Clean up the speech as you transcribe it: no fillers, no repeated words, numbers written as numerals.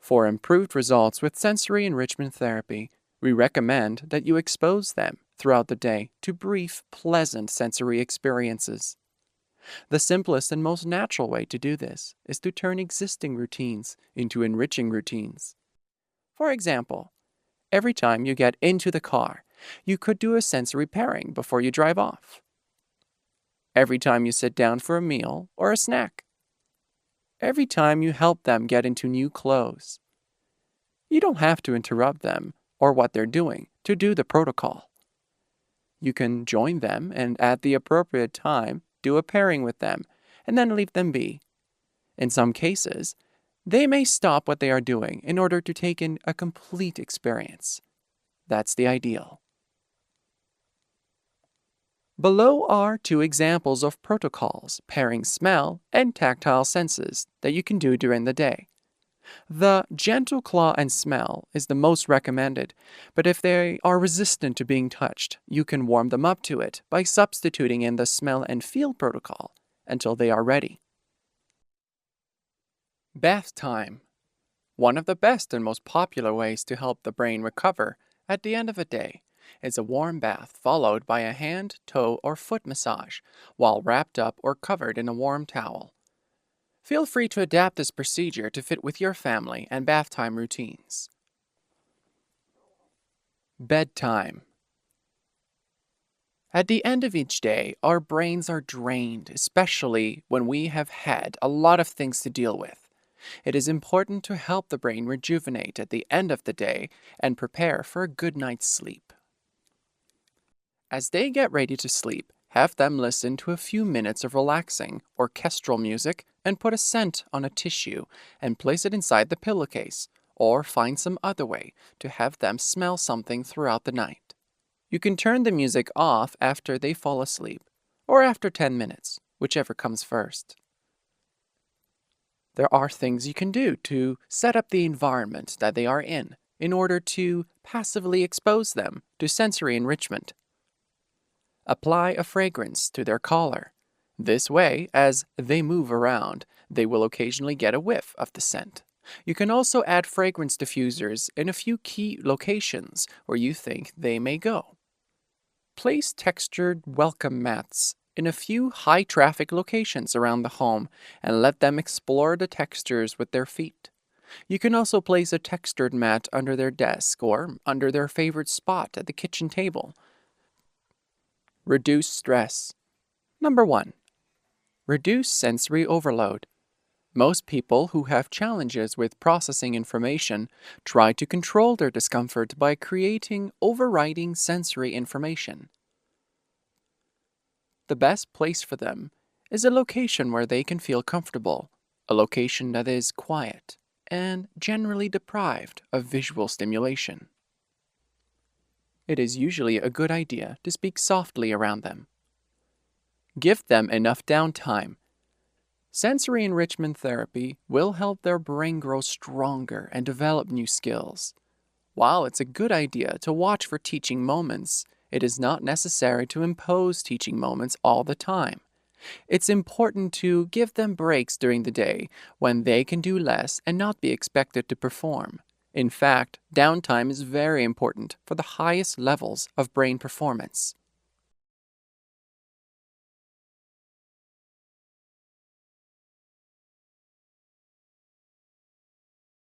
For improved results with sensory enrichment therapy, we recommend that you expose them throughout the day to brief, pleasant sensory experiences. The simplest and most natural way to do this is to turn existing routines into enriching routines. For example, every time you get into the car, you could do a sensory pairing before you drive off. Every time you sit down for a meal or a snack. Every time you help them get into new clothes. You don't have to interrupt them or what they're doing to do the protocol. You can join them and at the appropriate time do a pairing with them and then leave them be. In some cases, they may stop what they are doing in order to take in a complete experience. That's the ideal. Below are two examples of protocols pairing smell and tactile senses that you can do during the day. The gentle claw and smell is the most recommended, but if they are resistant to being touched, you can warm them up to it by substituting in the smell and feel protocol until they are ready. Bath time. One of the best and most popular ways to help the brain recover at the end of a day is a warm bath followed by a hand, toe, or foot massage while wrapped up or covered in a warm towel. Feel free to adapt this procedure to fit with your family and bath time routines. Bedtime. At the end of each day, our brains are drained, especially when we have had a lot of things to deal with. It is important to help the brain rejuvenate at the end of the day and prepare for a good night's sleep. As they get ready to sleep, have them listen to a few minutes of relaxing orchestral music and put a scent on a tissue and place it inside the pillowcase, or find some other way to have them smell something throughout the night. You can turn the music off after they fall asleep, or after 10 minutes, whichever comes first. There are things you can do to set up the environment that they are in order to passively expose them to sensory enrichment. Apply a fragrance to their collar. This way, as they move around, they will occasionally get a whiff of the scent. You can also add fragrance diffusers in a few key locations where you think they may go. Place textured welcome mats in a few high-traffic locations around the home and let them explore the textures with their feet. You can also place a textured mat under their desk or under their favorite spot at the kitchen table. Reduce stress. Number 1. Reduce sensory overload. Most people who have challenges with processing information try to control their discomfort by creating overriding sensory information. The best place for them is a location where they can feel comfortable, a location that is quiet and generally deprived of visual stimulation. It is usually a good idea to speak softly around them. Give them enough downtime. Sensory enrichment therapy will help their brain grow stronger and develop new skills. While it's a good idea to watch for teaching moments, it is not necessary to impose teaching moments all the time. It's important to give them breaks during the day when they can do less and not be expected to perform. In fact, downtime is very important for the highest levels of brain performance.